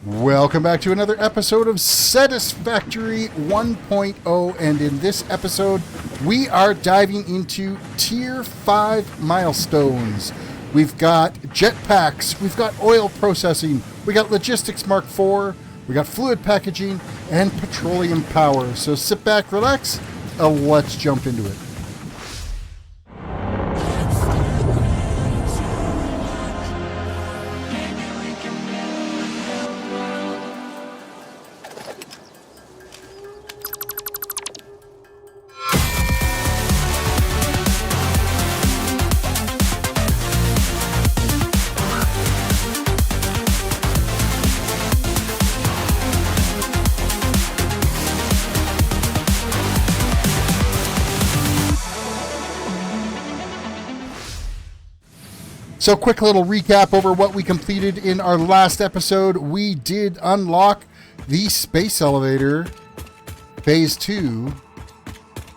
Welcome back to another episode of Satisfactory 1.0, and in this episode we are diving into Tier 5 milestones. We've got Jet Packs, we've got Oil Processing, we got Logistics MK4, we got Fluid Packaging, and Petroleum Power. So sit back, relax, and let's jump into it. So quick little recap over what we completed in our last episode. We did unlock the space elevator, phase 2.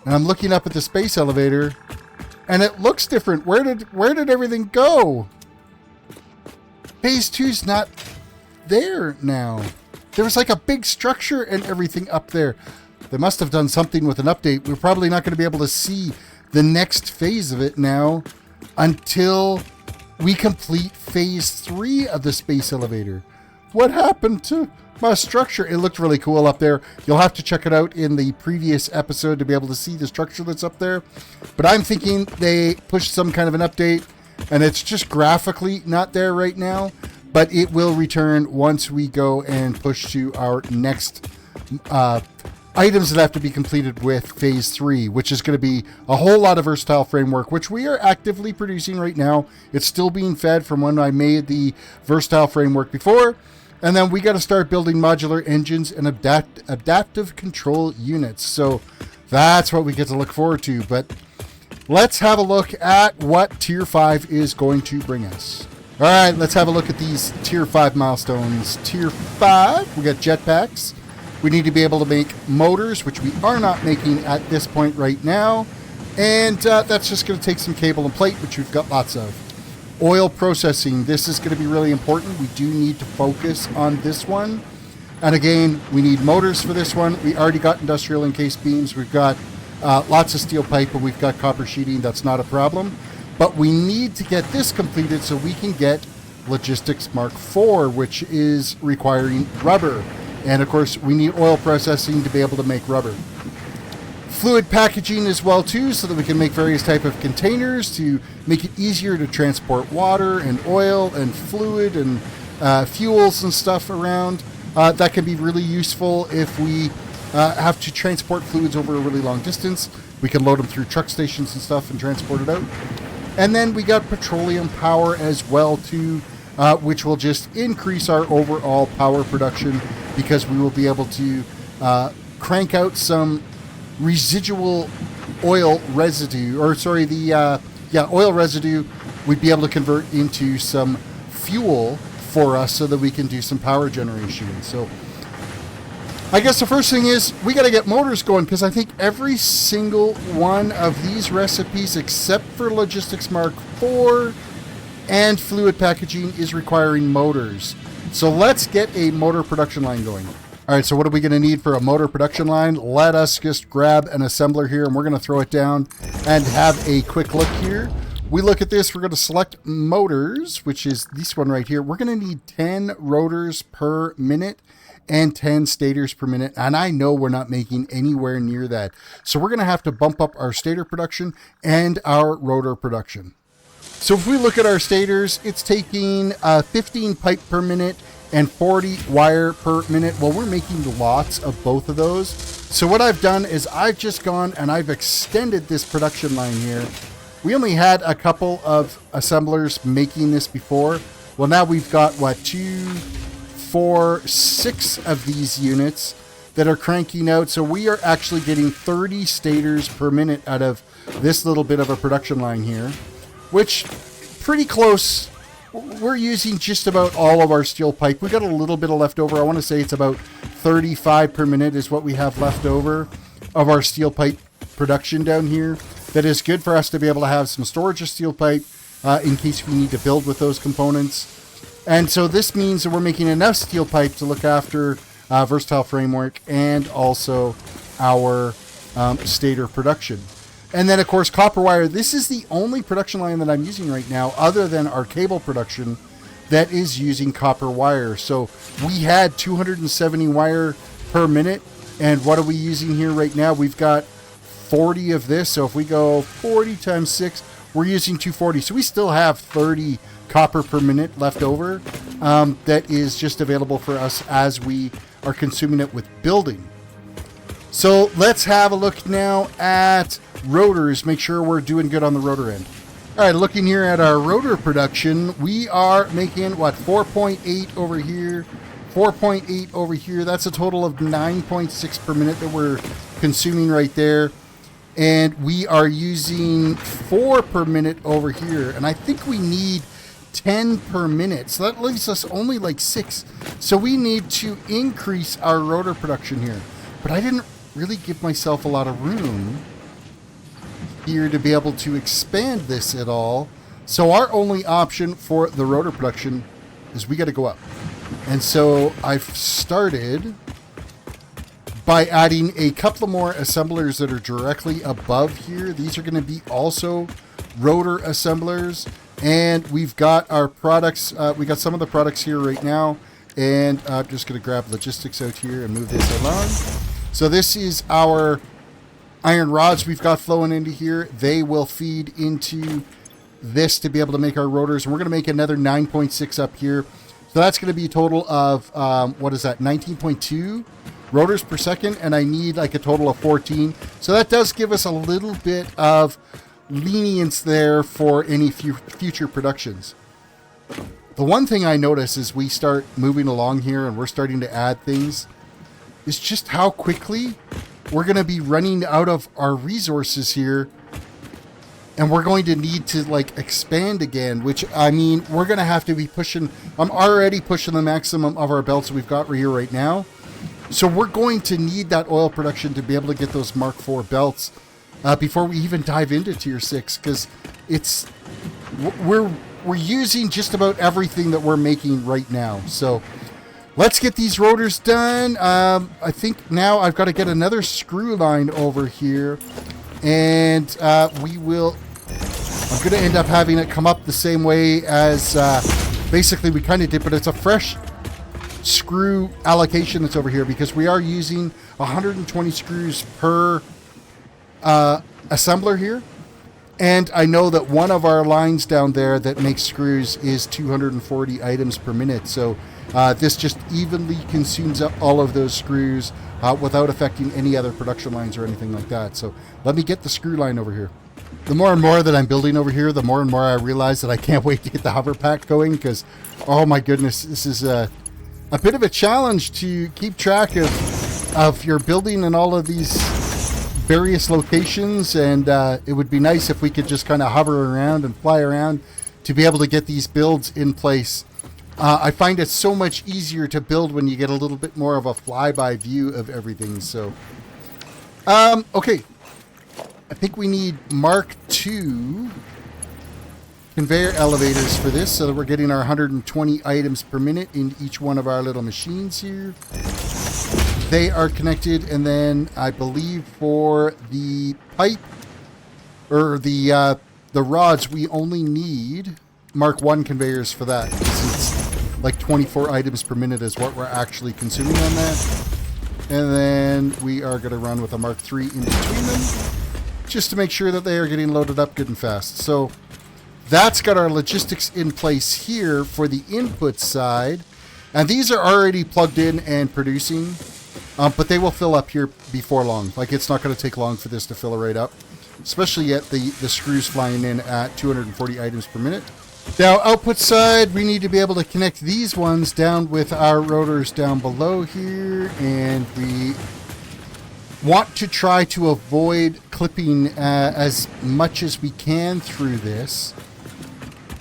And I'm looking up at the space elevator and it looks different. Where did everything go? Phase 2's not there now. There was like a big structure and everything up there. They must have done something with an update. We're probably not going to be able to see the next phase of it now until we complete phase 3 of the space elevator. What happened to my structure? It looked really cool up there. You'll have to check it out in the previous episode to be able to see the structure that's up there. But I'm thinking they pushed some kind of an update and it's just graphically not there right now, but it will return once we go and push to our next items that have to be completed with phase 3, which is going to be a whole lot of versatile framework, which we are actively producing right now. It's still being fed from when I made the versatile framework before. And then we got to start building modular engines and adaptive control units. So that's what we get to look forward to. But let's have a look at what Tier 5 is going to bring us. All right, let's have a look at these Tier 5 milestones. Tier 5, we got Jet Packs. We need to be able to make motors, which we are not making at this point right now. And that's just going to take some cable and plate, which we've got lots of. Oil processing. This is going to be really important. We do need to focus on this one. And again, we need motors for this one. We already got industrial encased beams. We've got lots of steel pipe, and we've got copper sheeting. That's not a problem. But we need to get this completed so we can get Logistics MK4, which is requiring rubber. And of course, we need oil processing to be able to make rubber. Fluid packaging as well too, so that we can make various type of containers to make it easier to transport water and oil and fluid and fuels and stuff around. That can be really useful if we have to transport fluids over a really long distance. We can load them through truck stations and stuff and transport it out. And then we got petroleum power as well too, which will just increase our overall power production, because we will be able to crank out some residual oil residue, oil residue. We'd be able to convert into some fuel for us so that we can do some power generation. So I guess the first thing is we got to get motors going, because I think every single one of these recipes, except for Logistics MK4 and Fluid Packaging, is requiring motors. So let's get a motor production line going. All right, so what are we going to need for a motor production line? Let us just grab an assembler here, and we're going to throw it down and have a quick look here. We look at this, we're going to select motors, which is this one right here. We're going to need 10 rotors per minute and 10 stators per minute. And I know we're not making anywhere near that. So we're going to have to bump up our stator production and our rotor production. So if we look at our stators, it's taking 15 pipe per minute and 40 wire per minute. Well, we're making lots of both of those. So what I've done is I've just gone and I've extended this production line here. We only had a couple of assemblers making this before. Well, now we've got, 2, 4, 6 of these units that are cranking out. So we are actually getting 30 stators per minute out of this little bit of a production line here, which pretty close. We're using just about all of our steel pipe. We got a little bit of leftover. I want to say it's about 35 per minute is what we have left over of our steel pipe production down here. That is good for us to be able to have some storage of steel pipe in case we need to build with those components. And so this means that we're making enough steel pipe to look after versatile framework and also our stator production. And then, of course, copper wire. This is the only production line that I'm using right now, other than our cable production, that is using copper wire. So we had 270 wire per minute. And what are we using here right now? We've got 40 of this. So if we go 40 times 6, we're using 240. So we still have 30 copper per minute left over that is just available for us as we are consuming it with building. So let's have a look now at rotors. Make sure we're doing good on the rotor end. All right, looking here at our rotor production, we are making, 4.8 over here, 4.8 over here. That's a total of 9.6 per minute that we're consuming right there. And we are using 4 per minute over here. And I think we need 10 per minute. So that leaves us only like 6. So we need to increase our rotor production here. But I didn't really give myself a lot of room here to be able to expand this at all. So our only option for the rotor production is we got to go up. And so I've started by adding a couple of more assemblers that are directly above here. These are going to be also rotor assemblers. And we've got our products. We got some of the products here right now. And I'm just going to grab logistics out here and move this along. So this is our iron rods we've got flowing into here. They will feed into this to be able to make our rotors. And we're going to make another 9.6 up here. So that's going to be a total of, 19.2 rotors per second. And I need like a total of 14. So that does give us a little bit of lenience there for any future productions. The one thing I notice as we start moving along here and we're starting to add things is just how quickly we're going to be running out of our resources here, and we're going to need to like expand again, which I mean, we're going to have to be pushing. I'm already pushing the maximum of our belts we've got here right now. So we're going to need that oil production to be able to get those Mark IV belts before we even dive into Tier 6, because we're using just about everything that we're making right now. So let's get these rotors done. I think now I've got to get another screw line over here, and I'm going to end up having it come up the same way as basically we kind of did, but it's a fresh screw allocation that's over here because we are using 120 screws per assembler here. And I know that one of our lines down there that makes screws is 240 items per minute. So this just evenly consumes up all of those screws without affecting any other production lines or anything like that. So let me get the screw line over here. The more and more that I'm building over here, the more and more I realize that I can't wait to get the hover pack going because, oh my goodness, this is a bit of a challenge to keep track of your building in all of these various locations, and it would be nice if we could just kind of hover around and fly around to be able to get these builds in place. I find it so much easier to build when you get a little bit more of a flyby view of everything. So, okay, I think we need Mark II conveyor elevators for this so that we're getting our 120 items per minute in each one of our little machines here. They are connected, and then I believe for the pipe or the rods, we only need Mark I conveyors for that. It's like 24 items per minute is what we're actually consuming on that. And then we are going to run with a Mark III in between them just to make sure that they are getting loaded up good and fast. So that's got our logistics in place here for the input side. And these are already plugged in and producing. But they will fill up here before long. Like, it's not going to take long for this to fill right up, especially at the screws flying in at 240 items per minute. Now, output side, we need to be able to connect these ones down with our rotors down below here, and we want to try to avoid clipping as much as we can through this.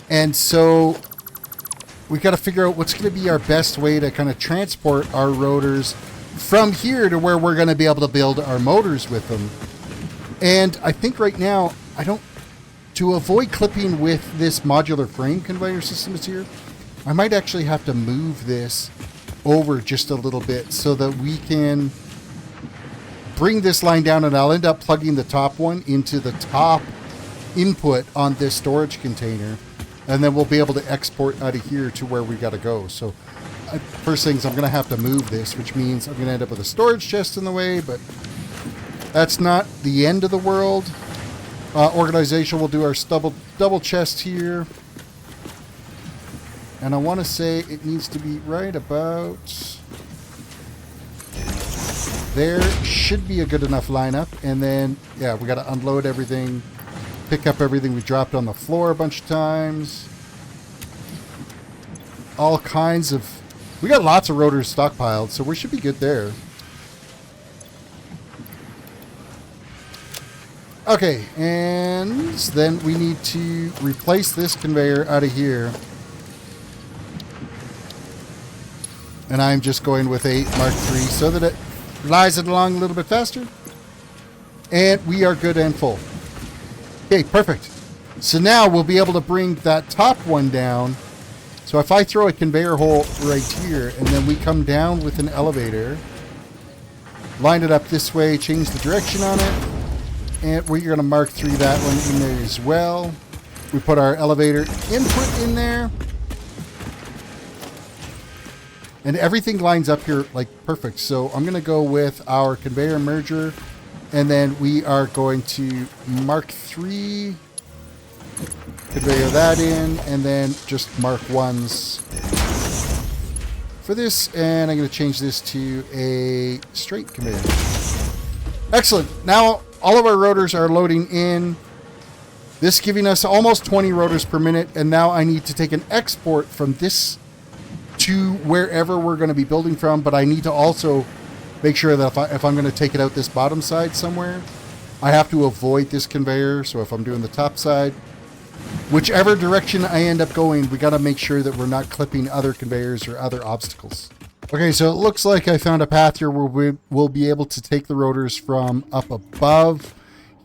And so we've got to figure out what's going to be our best way to kind of transport our rotors from here to where we're going to be able to build our motors with them. And I think right now, to avoid clipping with this modular frame conveyor system that's here, I might actually have to move this over just a little bit so that we can bring this line down, and I'll end up plugging the top one into the top input on this storage container, and then we'll be able to export out of here to where we got to go. So first things, I'm going to have to move this, which means I'm going to end up with a storage chest in the way, but that's not the end of the world. Organization will do our double chest here. And I want to say it needs to be right about there. Should be a good enough lineup. And then, yeah, we got to unload everything, pick up everything we dropped on the floor a bunch of times. All kinds of... We got lots of rotors stockpiled, so we should be good there. Okay, and then we need to replace this conveyor out of here. And I'm just going with a Mark III so that it flies it along a little bit faster. And we are good and full. Okay, perfect. So now we'll be able to bring that top one down. So if I throw a conveyor hole right here, and then we come down with an elevator, line it up this way, change the direction on it, and we're going to Mark III that one in there as well. We put our elevator input in there. And everything lines up here like perfect. So I'm going to go with our conveyor merger. And then we are going to Mark III. Conveyor that in. And then just Mark 1s for this. And I'm going to change this to a straight conveyor. Excellent. Now all of our rotors are loading in. This giving us almost 20 rotors per minute. And now I need to take an export from this to wherever we're going to be building from, but I need to also make sure that if I'm going to take it out this bottom side somewhere, I have to avoid this conveyor. So if I'm doing the top side, whichever direction I end up going, we got to make sure that we're not clipping other conveyors or other obstacles. Okay, so it looks like I found a path here where we'll be able to take the rotors from up above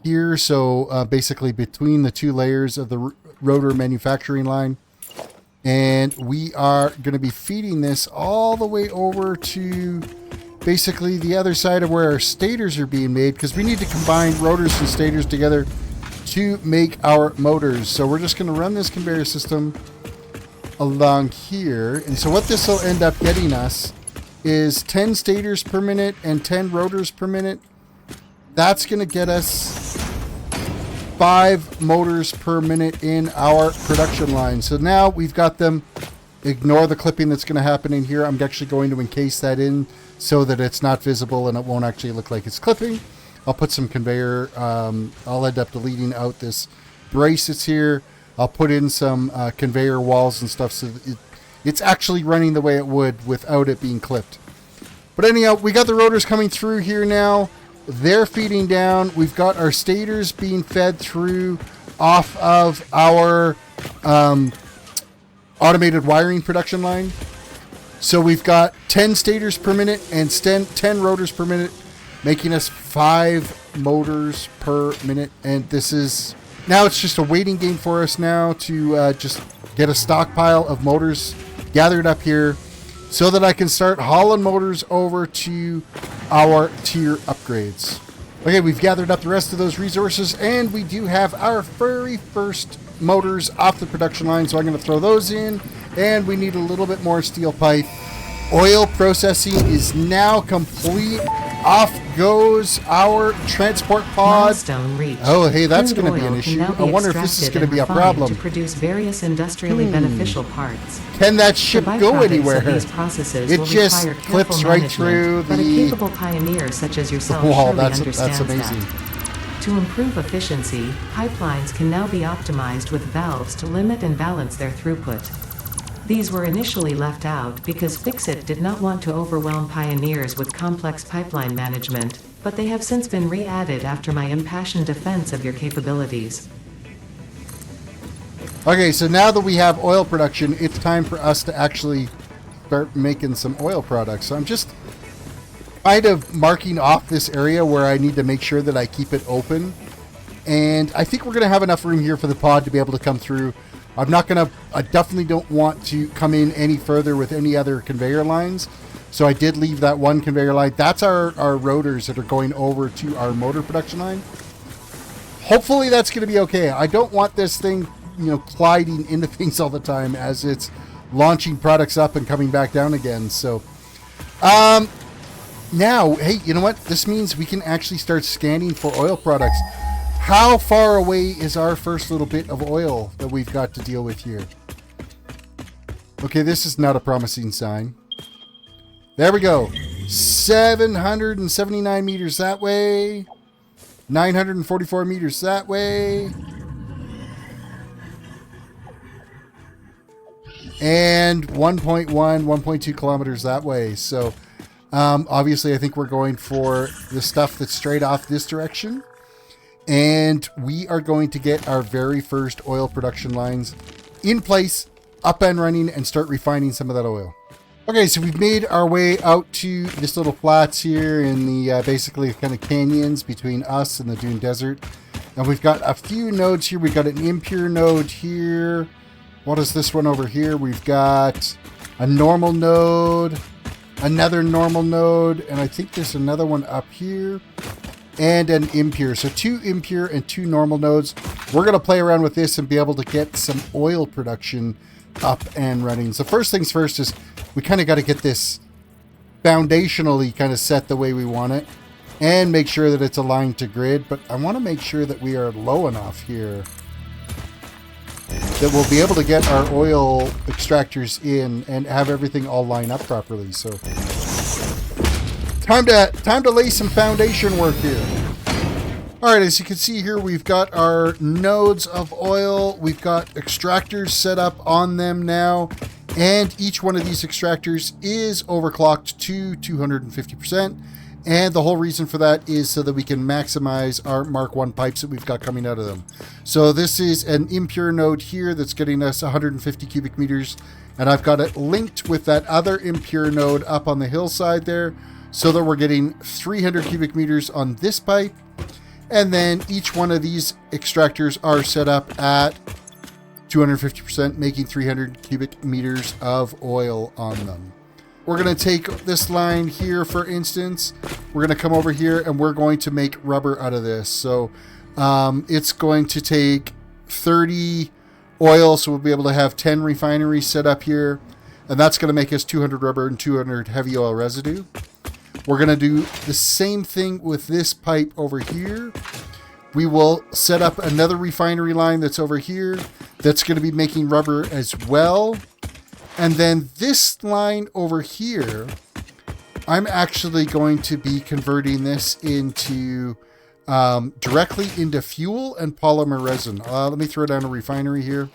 here. So basically between the two layers of the rotor manufacturing line. And we are going to be feeding this all the way over to basically the other side of where our stators are being made, because we need to combine rotors and stators together to make our motors. So we're just going to run this conveyor system along here. And so what this will end up getting us is 10 stators per minute and 10 rotors per minute. That's going to get us 5 motors per minute in our production line. So now we've got them. Ignore the clipping that's going to happen in here. I'm actually going to encase that in so that it's not visible and it won't actually look like it's clipping. I'll put some conveyor. I'll end up deleting out this brace that's here. I'll put in some conveyor walls and stuff so that it's actually running the way it would without it being clipped. But anyhow, we got the rotors coming through here now. They're feeding down. We've got our stators being fed through off of our automated wiring production line. So we've got 10 stators per minute and 10 rotors per minute, making us 5 motors per minute. And this is... Now it's just a waiting game for us now to just get a stockpile of motors gathered up here so that I can start hauling motors over to our tier upgrades. Okay, we've gathered up the rest of those resources, and we do have our very first motors off the production line, so I'm going to throw those in, and we need a little bit more steel pipe. Oil processing is now complete. Off goes our transport pod. Milestone reached. Oh, hey, that's going to be an issue. I wonder if this is going to be a problem. To produce various industrially beneficial parts. Can that ship go anywhere? These processes it will just require clips right through the... But a capable pioneer such as yourself surely understands that's amazing. that. To improve efficiency, pipelines can now be optimized with valves to limit and balance their throughput. These were initially left out because Fixit did not want to overwhelm pioneers with complex pipeline management, but they have since been re-added after my impassioned defense of your capabilities. Okay, so now that we have oil production, it's time for us to actually start making some oil products. So I'm just kind of marking off this area where I need to make sure that I keep it open. And I think we're going to have enough room here for the pod to be able to come through. I definitely don't want to come in any further with any other conveyor lines. So I did leave that one conveyor line. That's our rotors that are going over to our motor production line. Hopefully that's going to be okay. I don't want this thing, colliding into things all the time as it's launching products up and coming back down again. So, now, hey, you know what? This means we can actually start scanning for oil products. How far away is our first little bit of oil that we've got to deal with here? Okay, this is not a promising sign. There we go. 779 meters that way. 944 meters that way. And 1.1, 1.2 kilometers that way. So, obviously, I think we're going for the stuff that's straight off this direction. And we are going to get our very first oil production lines in place, up and running, and start refining some of that oil. Okay, so we've made our way out to this little flats here in the basically kind of canyons between us and the Dune Desert. And we've got a few nodes here. We've got an impure node here. What is this one over here? We've got a normal node, another normal node, and I think there's another one up here. And an impure. So 2 impure and 2 normal nodes. We're going to play around with this and be able to get some oil production up and running. So first things first is we kind of got to get this foundationally kind of set the way we want it and make sure that it's aligned to grid. But I want to make sure that we are low enough here that we'll be able to get our oil extractors in and have everything all line up properly. So time to lay some foundation work here. All right, as you can see here, we've got our nodes of oil. We've got extractors set up on them now. And each one of these extractors is overclocked to 250%. And the whole reason for that is so that we can maximize our Mark 1 pipes that we've got coming out of them. So this is an impure node here that's getting us 150 cubic meters. And I've got it linked with that other impure node up on the hillside there, so that we're getting 300 cubic meters on this pipe. And then each one of these extractors are set up at 250%, making 300 cubic meters of oil on them. We're going to take this line here, for instance. We're going to come over here and we're going to make rubber out of this. So it's going to take 30 oil, so we'll be able to have 10 refineries set up here. And that's going to make us 200 rubber and 200 heavy oil residue. We're going to do the same thing with this pipe over here. We will set up another refinery line that's over here that's going to be making rubber as well. And then this line over here, I'm actually going to be converting this into directly into fuel and polymer resin. Let me throw down a refinery here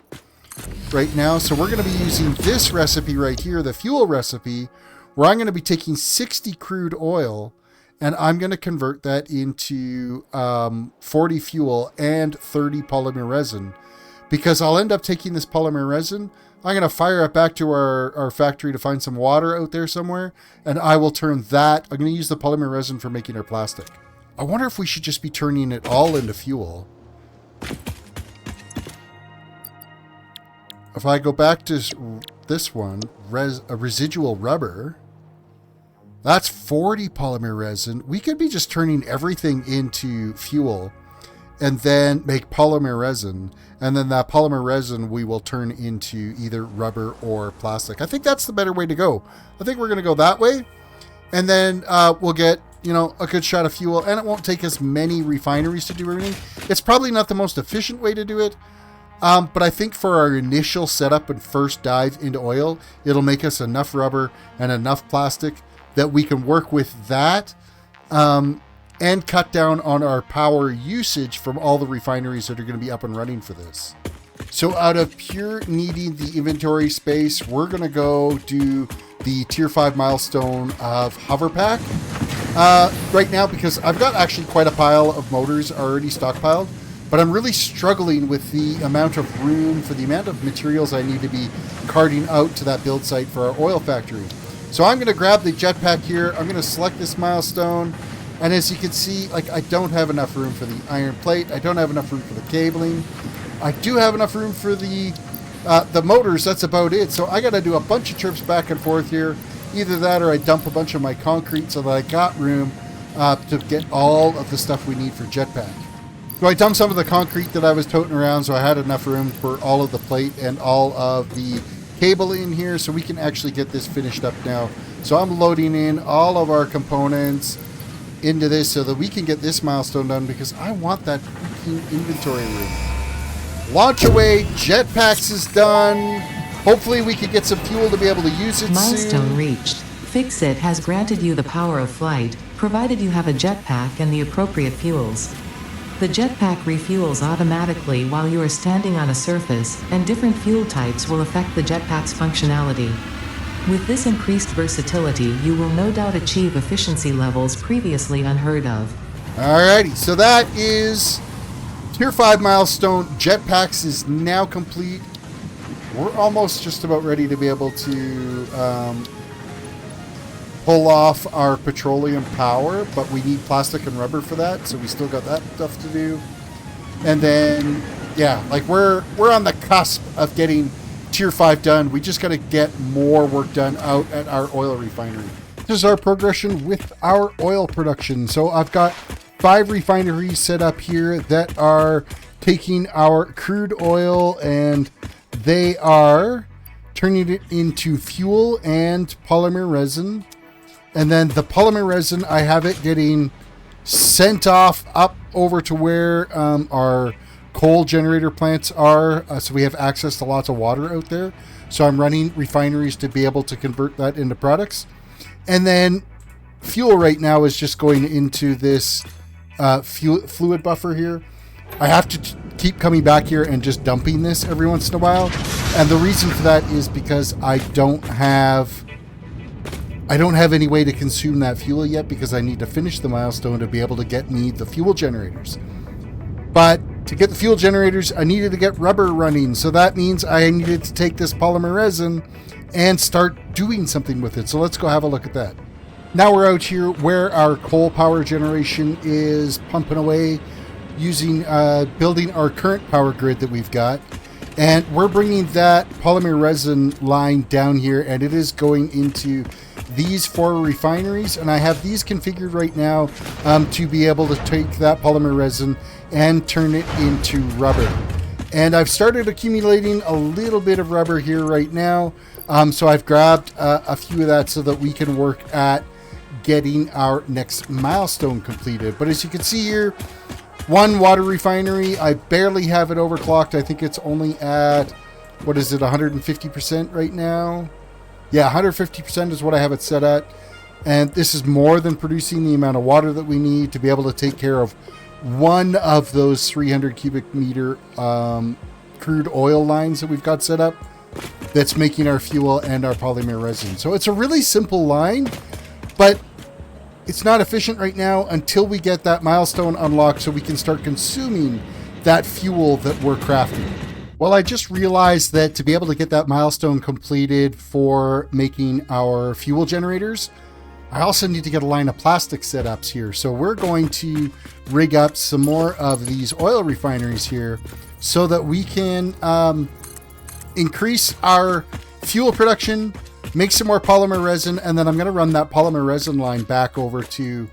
right now. So we're going to be using this recipe right here, the fuel recipe, where I'm going to be taking 60 crude oil and I'm going to convert that into 40 fuel and 30 polymer resin, because I'll end up taking this polymer resin. I'm going to fire it back to our factory to find some water out there somewhere, and I will turn that. I'm going to use the polymer resin for making our plastic. I wonder if we should just be turning it all into fuel. If I go back to this one, a residual rubber, that's 40 polymer resin. We could be just turning everything into fuel and then make polymer resin. And then that polymer resin we will turn into either rubber or plastic. I think that's the better way to go. I think we're going to go that way. And then we'll get, a good shot of fuel. And it won't take as many refineries to do everything. It's probably not the most efficient way to do it. But I think for our initial setup and first dive into oil, it'll make us enough rubber and enough plastic that we can work with that and cut down on our power usage from all the refineries that are going to be up and running for this. So out of pure needing the inventory space, we're going to go do the Tier 5 milestone of hover pack right now, because I've got actually quite a pile of motors already stockpiled, but I'm really struggling with the amount of room for the amount of materials I need to be carting out to that build site for our oil factory. So I'm going to grab the jet pack here. I'm going to select this milestone. And as you can see, I don't have enough room for the iron plate. I don't have enough room for the cabling. I do have enough room for the The motors, that's about it. So I got to do a bunch of trips back and forth here. Either that or I dump a bunch of my concrete so that I got room to get all of the stuff we need for Jetpack. So I dumped some of the concrete that I was toting around, so I had enough room for all of the plate and all of the cable in here, so we can actually get this finished up now. So I'm loading in all of our components into this so that we can get this milestone done, because I want that inventory room. Launch away. Jetpacks is done. Hopefully we can get some fuel to be able to use it Milestone soon. reached. Fixit has granted you the power of flight, provided you have a jetpack and the appropriate fuels. The jetpack refuels automatically while you are standing on a surface, and different fuel types will affect the jetpack's functionality. With this increased versatility, you will no doubt achieve efficiency levels previously unheard of. Alrighty, so that is Tier 5 milestone. Jetpacks is now complete. We're almost just about ready to be able to pull off our petroleum power, but we need plastic and rubber for that, so we still got that stuff to do. And then, yeah, like we're on the cusp of getting Tier 5 done. We just got to get more work done out at our oil refinery. This is our progression with our oil production. So I've got 5 refineries set up here that are taking our crude oil and they are turning it into fuel and polymer resin. And then the polymer resin, I have it getting sent off up over to where our coal generator plants are. So we have access to lots of water out there. So I'm running refineries to be able to convert that into products. And then fuel right now is just going into this fluid buffer here. I have to keep coming back here and just dumping this every once in a while. And the reason for that is because I don't have any way to consume that fuel yet, because I need to finish the milestone to be able to get me the fuel generators. But to get the fuel generators, I needed to get rubber running. So that means I needed to take this polymer resin and start doing something with it. So let's go have a look at that. Now we're out here where our coal power generation is pumping away using building our current power grid that we've got. And we're bringing that polymer resin line down here, and it is going into these 4 refineries. And I have these configured right now to be able to take that polymer resin and turn it into rubber. And I've started accumulating a little bit of rubber here right now. So I've grabbed a few of that so that we can work at getting our next milestone completed. But as you can see here, 1 water refinery, I barely have it overclocked. I think it's only at, what is it, 150% right now? Yeah, 150% is what I have it set at. And this is more than producing the amount of water that we need to be able to take care of one of those 300 cubic meter crude oil lines that we've got set up that's making our fuel and our polymer resin. So it's a really simple line, but it's not efficient right now until we get that milestone unlocked so we can start consuming that fuel that we're crafting. Well, I just realized that to be able to get that milestone completed for making our fuel generators, I also need to get a line of plastic setups here. So we're going to rig up some more of these oil refineries here so that we can increase our fuel production, make some more polymer resin, and then I'm going to run that polymer resin line back over to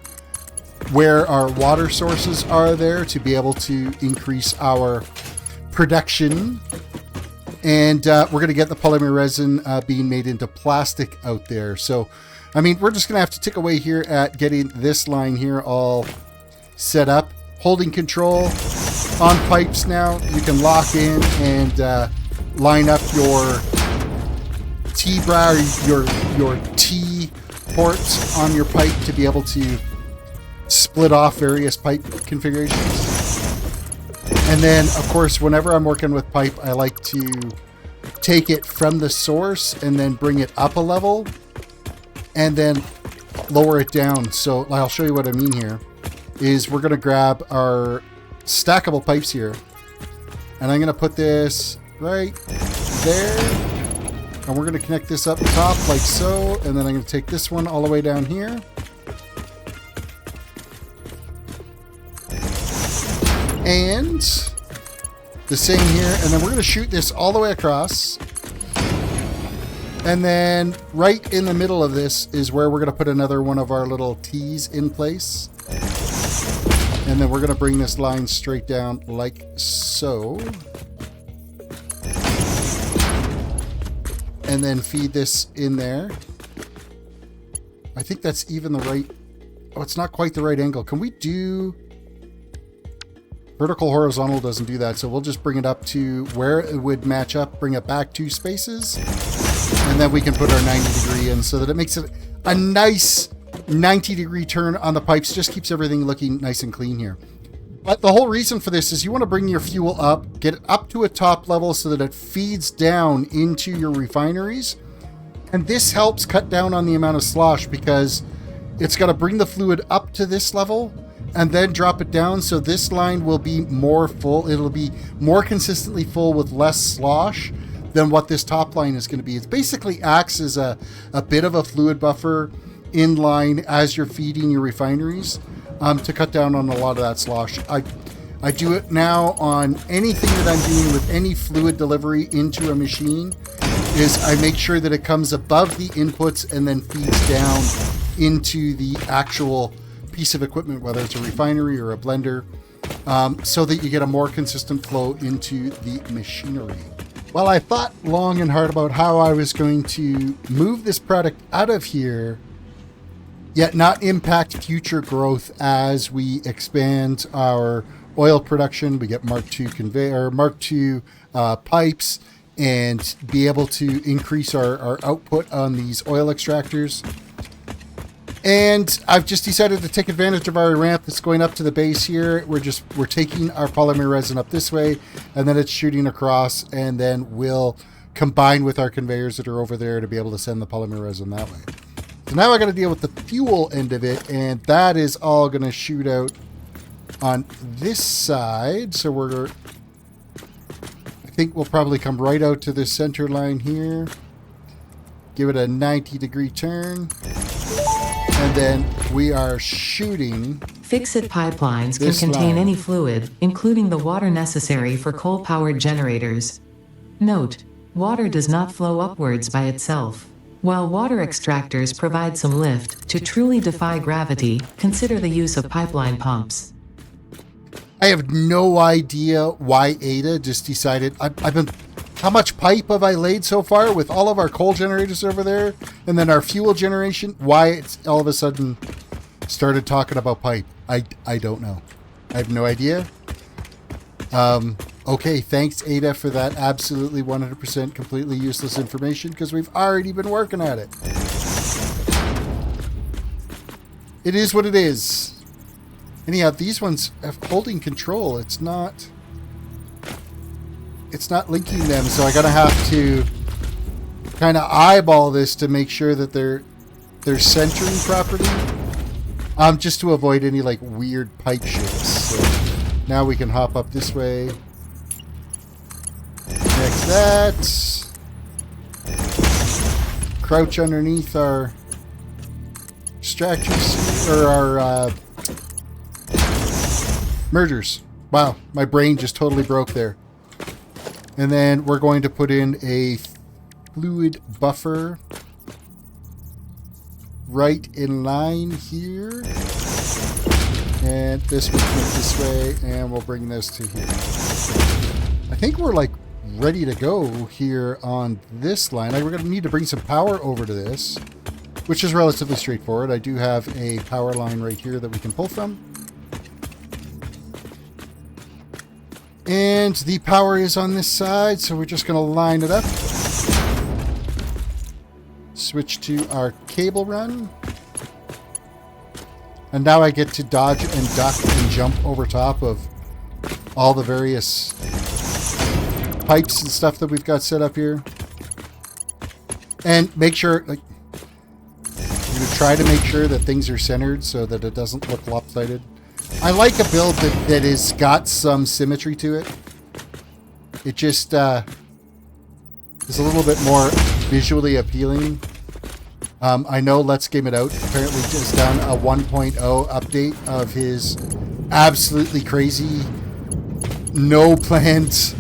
where our water sources are there to be able to increase our production. And we're going to get the polymer resin being made into plastic out there. So, I mean, we're just going to have to tick away here at getting this line here all set up. Holding control on pipes now, you can lock in and line up your T-bra, your T ports on your pipe to be able to split off various pipe configurations. And then, of course, whenever I'm working with pipe, I like to take it from the source and then bring it up a level and then lower it down. So I'll show you what I mean here. Is we're going to grab our stackable pipes here, and I'm going to put this right there, and we're going to connect this up top like so, and then I'm going to take this one all the way down here. And the same here. And then we're going to shoot this all the way across. And then right in the middle of this is where we're going to put another one of our little T's in place. And then we're going to bring this line straight down like so. And then feed this in there. I think that's even the right... Oh, it's not quite the right angle. Can we do... Vertical horizontal doesn't do that, so we'll just bring it up to where it would match up, bring it back 2 spaces, and then we can put our 90 degree in so that it makes it a nice 90 degree turn on the pipes. Just keeps everything looking nice and clean here. But the whole reason for this is you want to bring your fuel up, get it up to a top level so that it feeds down into your refineries. And this helps cut down on the amount of slosh because it's got to bring the fluid up to this level and then drop it down, so this line will be more full. It'll be more consistently full with less slosh than what this top line is going to be. It basically acts as a bit of a fluid buffer in line as you're feeding your refineries to cut down on a lot of that slosh. I do it now on anything that I'm doing with any fluid delivery into a machine is I make sure that it comes above the inputs and then feeds down into the actual piece of equipment, whether it's a refinery or a blender, so that you get a more consistent flow into the machinery. Well, I thought long and hard about how I was going to move this product out of here, yet not impact future growth as we expand our oil production. We get Mark II conveyor, Mark II pipes, and be able to increase our output on these oil extractors. And I've just decided to take advantage of our ramp that's going up to the base here. We're taking our polymer resin up this way, and then it's shooting across, and then we'll combine with our conveyors that are over there to be able to send the polymer resin that way. So now I got to deal with the fuel end of it, and that is all going to shoot out on this side. So I think we'll probably come right out to this center line here. Give it a 90 degree turn. And then we are shooting. Fix-it pipelines can contain any fluid, including the water necessary for coal-powered generators. Note: water does not flow upwards by itself. While water extractors provide some lift, to truly defy gravity, consider the use of pipeline pumps. I have no idea why Ada just decided... How much pipe have I laid so far with all of our coal generators over there? And then our fuel generation? Why it's all of a sudden started talking about pipe? I don't know. I have no idea. Okay, thanks Ada for that absolutely 100% completely useless information because we've already been working at it. It is what it is. Anyhow, these ones have holding control. It's not linking them, so I gotta have to kind of eyeball this to make sure that they're centering properly, just to avoid any like weird pipe shifts. So now we can hop up this way, connect that, crouch underneath our extractors or our mergers. Wow, my brain just totally broke there. And then we're going to put in a fluid buffer right in line here. And this will flip this way, and we'll bring this to here. I think we're like ready to go here on this line. We're going to need to bring some power over to this, which is relatively straightforward. I do have a power line right here that we can pull from. And the power is on this side, so we're just going to line it up. Switch to our cable run. And now I get to dodge and duck and jump over top of all the various pipes and stuff that we've got set up here. And make sure, like, you're going to try to make sure that things are centered so that it doesn't look lopsided. I like a build that has got some symmetry to it. It just is a little bit more visually appealing. I know Let's Game It Out apparently just done a 1.0 update of his absolutely crazy, no planned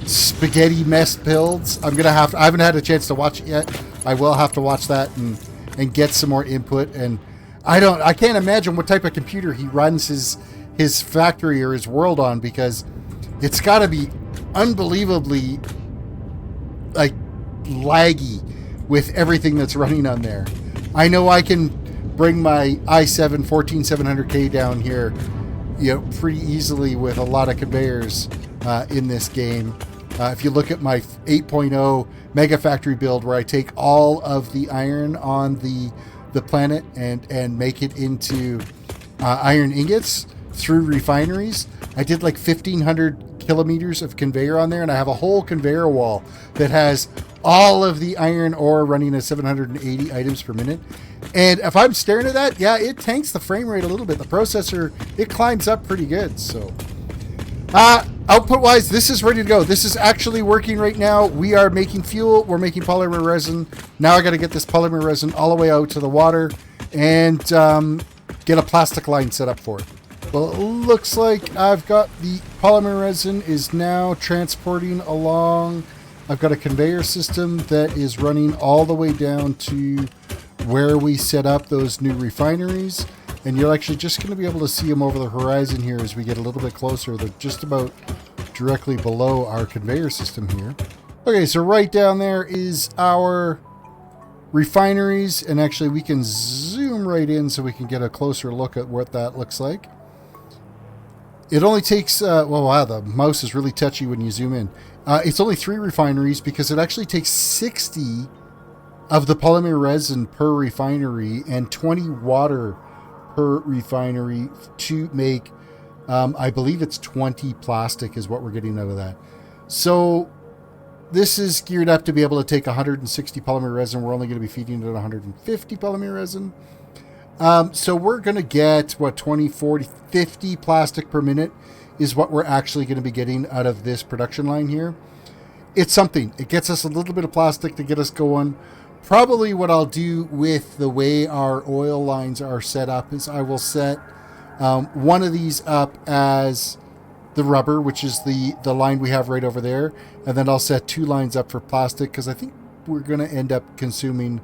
spaghetti mess builds. I haven't had a chance to watch it yet. I will have to watch that and get some more input. And I can't imagine what type of computer he runs his factory or his world on, because it's got to be unbelievably like laggy with everything that's running on there. I know I can bring my i7 14700K down here, pretty easily with a lot of conveyors in this game. If you look at my 8.0 mega factory build, where I take all of the iron on the planet and make it into iron ingots through refineries, I did like 1,500 kilometers of conveyor on there, and I have a whole conveyor wall that has all of the iron ore running at 780 items per minute. And if I'm staring at that, yeah, it tanks the frame rate a little bit. The processor, it climbs up pretty good. So output wise, this is ready to go. This is actually working right now. We are making fuel. We're making polymer resin. Now I got to get this polymer resin all the way out to the water and get a plastic line set up for it. Well, it looks like I've got the polymer resin is now transporting along. I've got a conveyor system that is running all the way down to where we set up those new refineries. And you're actually just going to be able to see them over the horizon here as we get a little bit closer. They're just about directly below our conveyor system here. Okay, so right down there is our refineries. And actually we can zoom right in so we can get a closer look at what that looks like. It only takes, well, wow, the mouse is really touchy when you zoom in. It's only 3 refineries because it actually takes 60 of the polymer resin per refinery and 20 water per refinery to make, I believe it's 20 plastic is what we're getting out of that. So this is geared up to be able to take 160 polymer resin. We're only going to be feeding it 150 polymer resin. So we're going to get, what, 20, 40, 50 plastic per minute is what we're actually going to be getting out of this production line here. It's something. It gets us a little bit of plastic to get us going. Probably what I'll do with the way our oil lines are set up is I will set one of these up as the rubber, which is the line we have right over there. And then I'll set 2 lines up for plastic, because I think we're going to end up consuming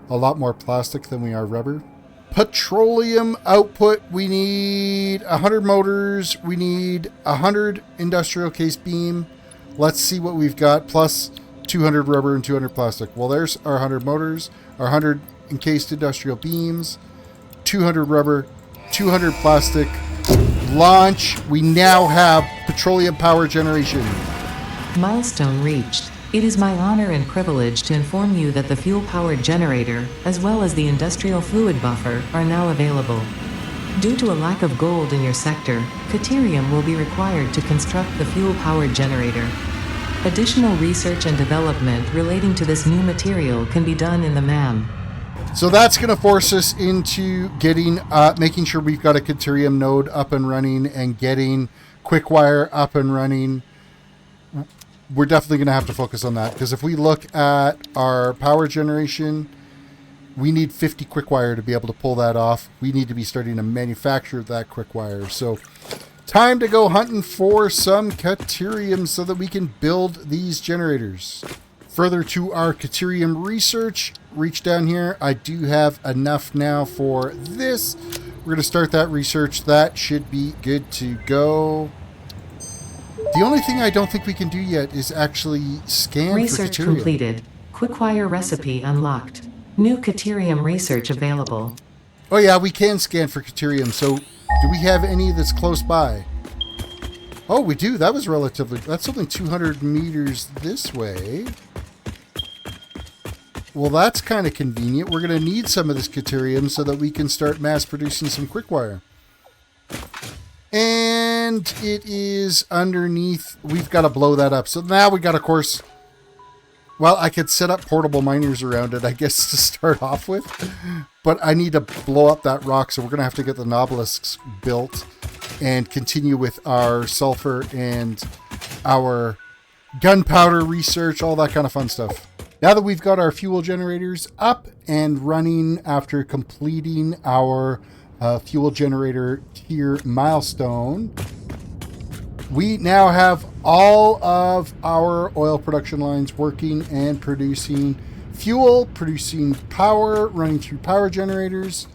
a lot more plastic than we are rubber. Petroleum output, we need 100 motors, we need 100 industrial case beam. Let's see what we've got, plus 200 rubber and 200 plastic. Well, there's our 100 motors, our 100 encased industrial beams, 200 rubber, 200 plastic. Launch. We now have petroleum power generation. Milestone reached. It is my honor and privilege to inform you that the fuel-powered generator, as well as the industrial fluid buffer, are now available. Due to a lack of gold in your sector, Caterium will be required to construct the fuel-powered generator. Additional research and development relating to this new material can be done in the MAM. So that's going to force us into getting, making sure we've got a Caterium node up and running and getting QuickWire up and running. We're definitely going to have to focus on that, because if we look at our power generation, we need 50 QuickWire to be able to pull that off. We need to be starting to manufacture that QuickWire. So time to go hunting for some Caterium so that we can build these generators. Further to our Caterium research, reach down here. I do have enough now for this. We're going to start that research. That should be good to go. The only thing I don't think we can do yet is actually scan Research for Caterium. completed. QuickWire recipe unlocked. New Caterium research available. Oh yeah, we can scan for Caterium. So do we have any that's close by? Oh, we do. That was relatively... That's only 200 meters this way. Well, that's kind of convenient. We're going to need some of this Caterium so that we can start mass producing some QuickWire. And it is underneath. We've got to blow that up. So now we got, of course... Well, I could set up portable miners around it, I guess, to start off with. But I need to blow up that rock, so we're going to have to get the obelisks built and continue with our sulfur and our gunpowder research, all that kind of fun stuff. Now that we've got our fuel generators up and running after completing our fuel generator tier milestone, we now have all of our oil production lines working and producing fuel, producing power, running through power generators,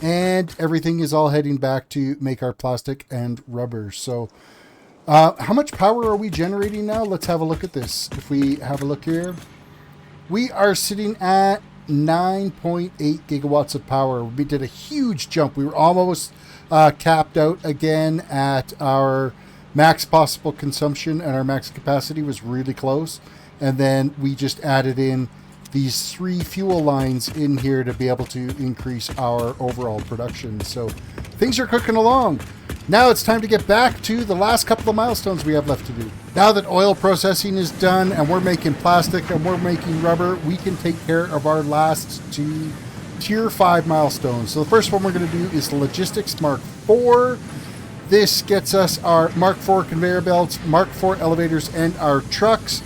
and everything is all heading back to make our plastic and rubber. So how much power are we generating now? Let's have a look at this. If we have a look here, we are sitting at 9.8 gigawatts of power. We did a huge jump. We were almost capped out again at our max possible consumption, and our max capacity was really close. And then we just added in these 3 fuel lines in here to be able to increase our overall production. So things are cooking along. Now it's time to get back to the last couple of milestones we have left to do. Now that oil processing is done and we're making plastic and we're making rubber, we can take care of our last 2 Tier 5 milestones. So the first one we're going to do is the Logistics Mark 4. This gets us our Mark 4 conveyor belts, Mark 4 elevators, and our trucks.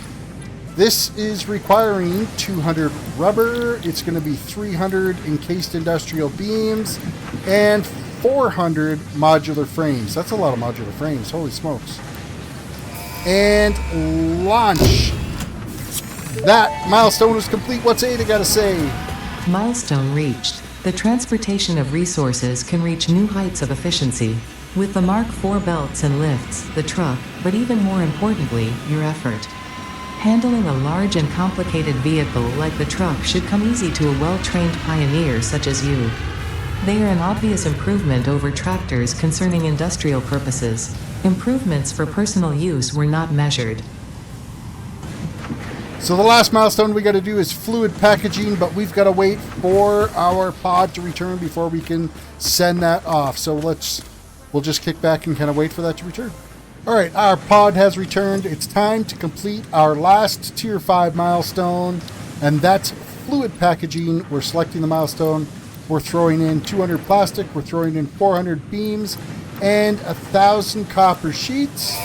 This is requiring 200 rubber. It's going to be 300 encased industrial beams and 400 modular frames. That's a lot of modular frames. Holy smokes. And launch. That milestone is complete. What's Ada got to say? Milestone reached. The transportation of resources can reach new heights of efficiency. With the Mark IV belts and lifts, the truck, but even more importantly, your effort. Handling a large and complicated vehicle like the truck should come easy to a well-trained pioneer such as you. They are an obvious improvement over tractors concerning industrial purposes. Improvements for personal use were not measured. So the last milestone we got to do is fluid packaging, but we've got to wait for our pod to return before we can send that off. So we'll just kick back and kind of wait for that to return. All right, our pod has returned. It's time to complete our last Tier 5 milestone, and that's fluid packaging. We're selecting the milestone. We're throwing in 200 plastic. We're throwing in 400 beams and 1,000 copper sheets.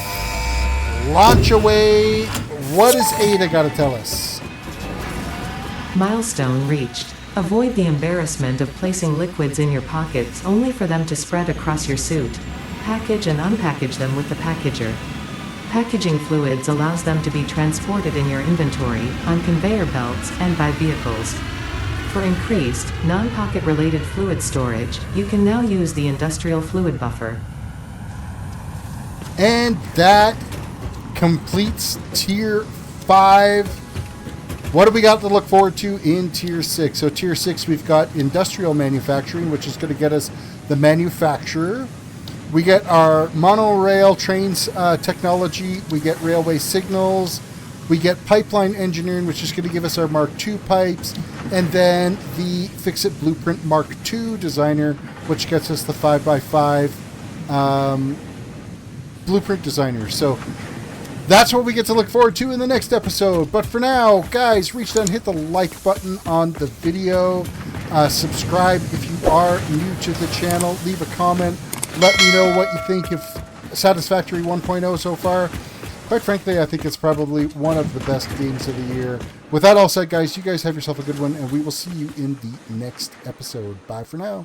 Launch away. What is Ada got to tell us? Milestone reached. Avoid the embarrassment of placing liquids in your pockets only for them to spread across your suit. Package and unpackage them with the packager. Packaging fluids allows them to be transported in your inventory, on conveyor belts, and by vehicles. For increased, non-pocket related fluid storage, you can now use the industrial fluid buffer. And that completes Tier 5. What do we got to look forward to in Tier 6? So Tier 6, we've got industrial manufacturing, which is going to get us the manufacturer. We get our monorail trains technology. We get railway signals. We get pipeline engineering, which is going to give us our Mark II pipes. And then the Fix-It Blueprint Mark II designer, which gets us the 5x5 blueprint designer. So that's what we get to look forward to in the next episode. But for now, guys, reach down, hit the like button on the video. Subscribe if you are new to the channel. Leave a comment. Let me know what you think of Satisfactory 1.0 so far. Quite frankly, I think it's probably one of the best games of the year. With that all said, guys, you guys have yourself a good one, and we will see you in the next episode. Bye for now.